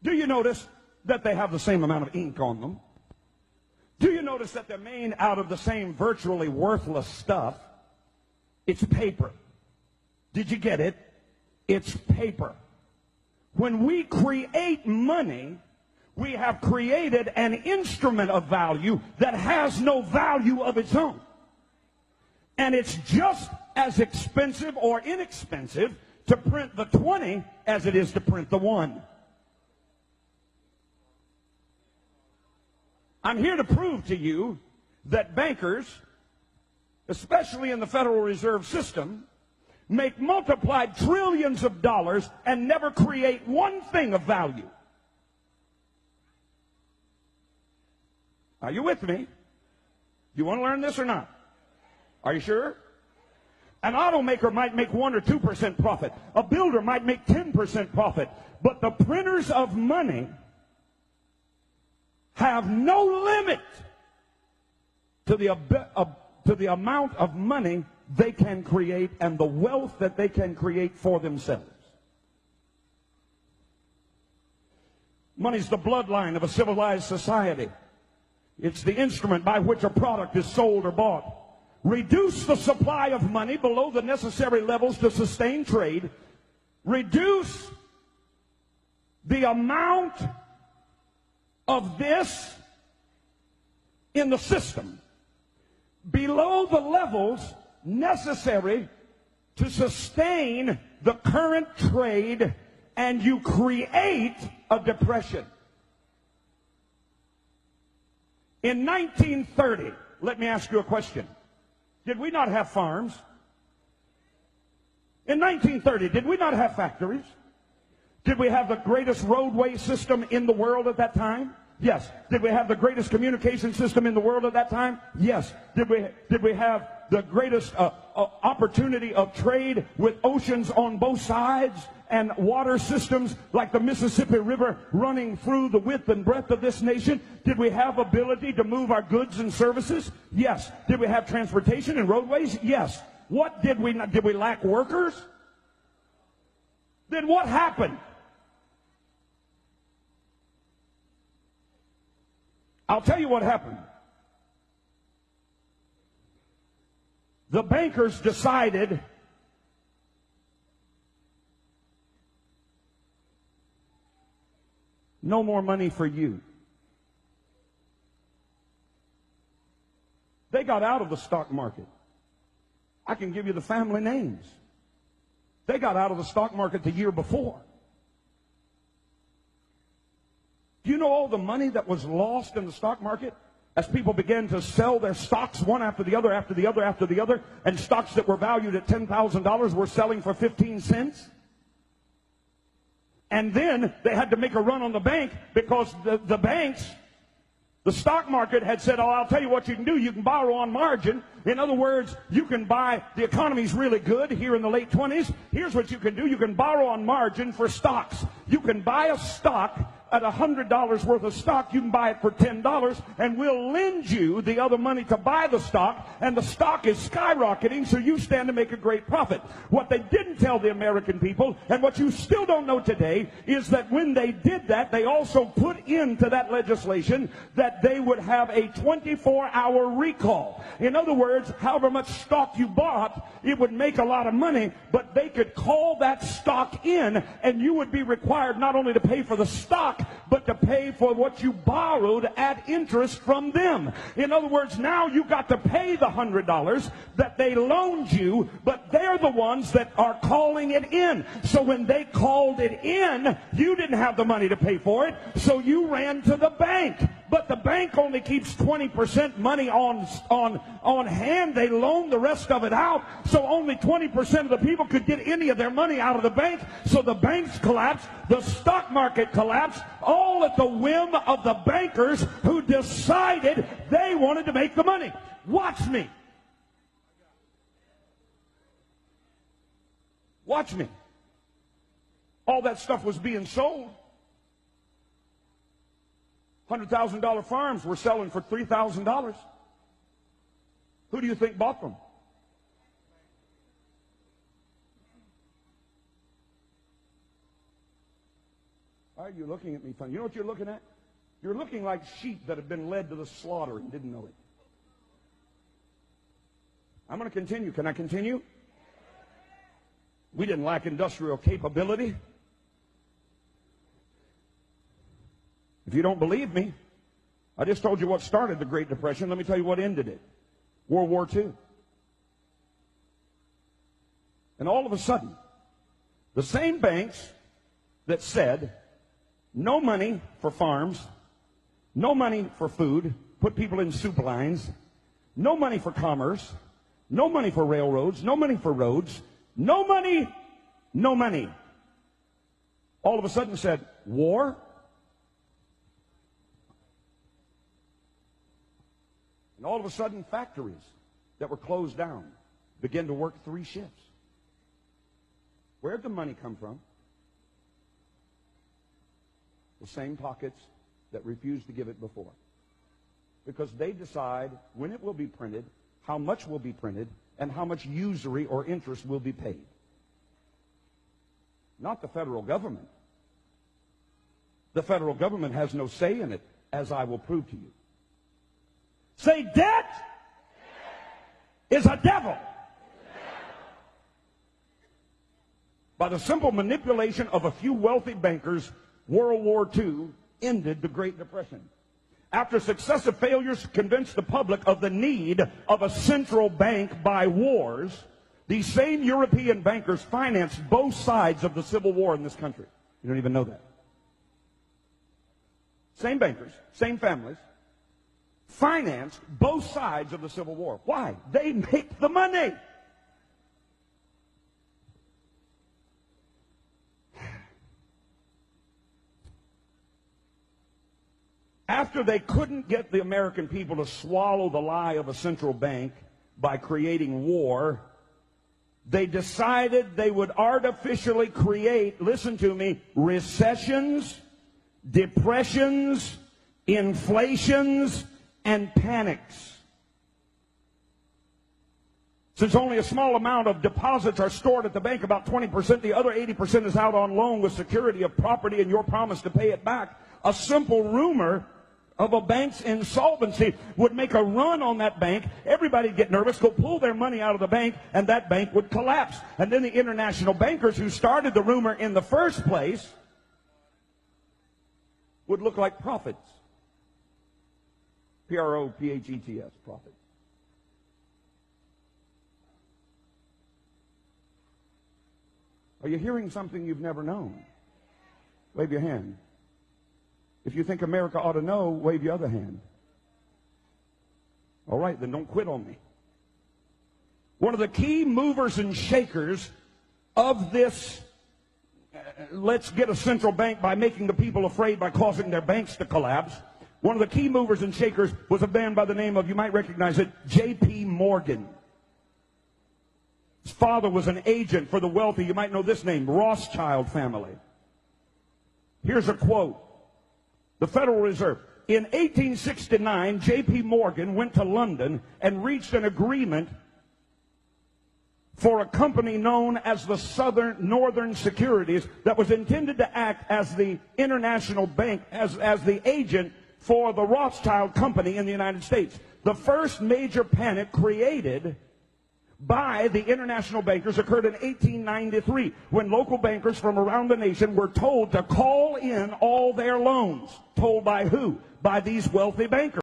Do you notice that they have the same amount of ink on them? Do you notice that they're made out of the same virtually worthless stuff? It's paper. Did you get it? It's paper. When we create money, we have created an instrument of value that has no value of its own. And it's just as expensive or inexpensive to print the 20 as it is to print the 1. I'm here to prove to you that bankers, especially in the Federal Reserve System, make multiplied trillions of dollars and never create one thing of value. Are you with me? You want to learn this or not? Are you sure? An automaker might make 1 or 2% profit. A builder might make 10% profit. But the printers of money have no limit to the amount of money they can create and the wealth that they can create for themselves. Money's the bloodline of a civilized society. It's the instrument by which a product is sold or bought. Reduce the supply of money below the necessary levels to sustain trade. Reduce the amount of this in the system below the levels necessary to sustain the current trade, and you create a depression. In 1930, let me ask you a question. Did we not have farms? In 1930, did we not have factories? Did we have the greatest roadway system in the world at that time? Yes. Did we have the greatest communication system in the world at that time? Yes. Did we have the greatest opportunity of trade with oceans on both sides and water systems like the Mississippi River running through the width and breadth of this nation? Did we have ability to move our goods and services? Yes. Did we have transportation and roadways? Yes. What did we not? Did we lack workers? Then what happened? I'll tell you what happened. The bankers decided no more money for you. They got out of the stock market. I can give you the family names. They got out of the stock market the year before. Do you know all the money that was lost in the stock market as people began to sell their stocks one after the other, after the other, after the other, and stocks that were valued at $10,000 were selling for 15 cents? And then they had to make a run on the bank because the banks, the stock market had said, oh, I'll tell you what you can do. You can borrow on margin. In other words, you can buy, the economy's really good here in the late 20s. Here's what you can do. You can borrow on margin for stocks. You can buy a stock at $100 worth of stock. You can buy it for $10, and we'll lend you the other money to buy the stock, and the stock is skyrocketing, so you stand to make a great profit. What they didn't tell the American people, and what you still don't know today, is that when they did that, they also put into that legislation that they would have a 24-hour recall. In other words, however much stock you bought, it would make a lot of money, but they could call that stock in, and you would be required not only to pay for the stock, but to pay for what you borrowed at interest from them. In other words, now you got to pay the $100 that they loaned you, but they're the ones that are calling it in. So when they called it in, you didn't have the money to pay for it, so you ran to the bank. But the bank only keeps 20% money on hand. They loan the rest of it out, so only 20% of the people could get any of their money out of the bank. So the banks collapsed, the stock market collapsed, all at the whim of the bankers who decided they wanted to make the money. Watch me. Watch me. All that stuff was being sold. $100,000 farms were selling for $3,000. Who do you think bought them? Why are you looking at me funny? You know what you're looking at? You're looking like sheep that have been led to the slaughter and didn't know it. I'm going to continue. Can I continue? We didn't lack industrial capability. If you don't believe me, I just told you what started the Great Depression. Let me tell you what ended it. World War II. And all of a sudden, the same banks that said no money for farms, no money for food, put people in soup lines, no money for commerce, no money for railroads, no money for roads, no money, no money. All of a sudden said, war? And all of a sudden, factories that were closed down began to work 3 shifts. Where'd the money come from? The same pockets that refused to give it before. Because they decide when it will be printed, how much will be printed, and how much usury or interest will be paid. Not the federal government. The federal government has no say in it, as I will prove to you. Say, debt is a devil. By the simple manipulation of a few wealthy bankers, World War II ended the Great Depression. After successive failures to convince the public of the need of a central bank by wars, these same European bankers financed both sides of the Civil War in this country. You don't even know that. Same bankers, same families, financed both sides of the Civil War. Why? They make the money. After they couldn't get the American people to swallow the lie of a central bank by creating war, they decided they would artificially create, listen to me, recessions, depressions, inflations, and panics. Since only a small amount of deposits are stored at the bank, about 20%, the other 80% is out on loan with security of property and your promise to pay it back. A simple rumor of a bank's insolvency would make a run on that bank. Everybody would get nervous, go pull their money out of the bank, and that bank would collapse. And then the international bankers who started the rumor in the first place would look like prophets. P-R-O-P-H-E-T-S, prophet. Are you hearing something you've never known? Wave your hand. If you think America ought to know, wave your other hand. All right, then don't quit on me. One of the key movers and shakers of this, let's get a central bank by making the people afraid by causing their banks to collapse. One of the key movers and shakers was a man by the name of, you might recognize it, J.P. Morgan. His father was an agent for the wealthy, you might know this name, Rothschild family. Here's a quote. The Federal Reserve. In 1869, J.P. Morgan went to London and reached an agreement for a company known as the Northern Securities that was intended to act as the international bank, as the agent for the Rothschild Company in the United States. The first major panic created by the international bankers occurred in 1893 when local bankers from around the nation were told to call in all their loans. Told by who? By these wealthy bankers.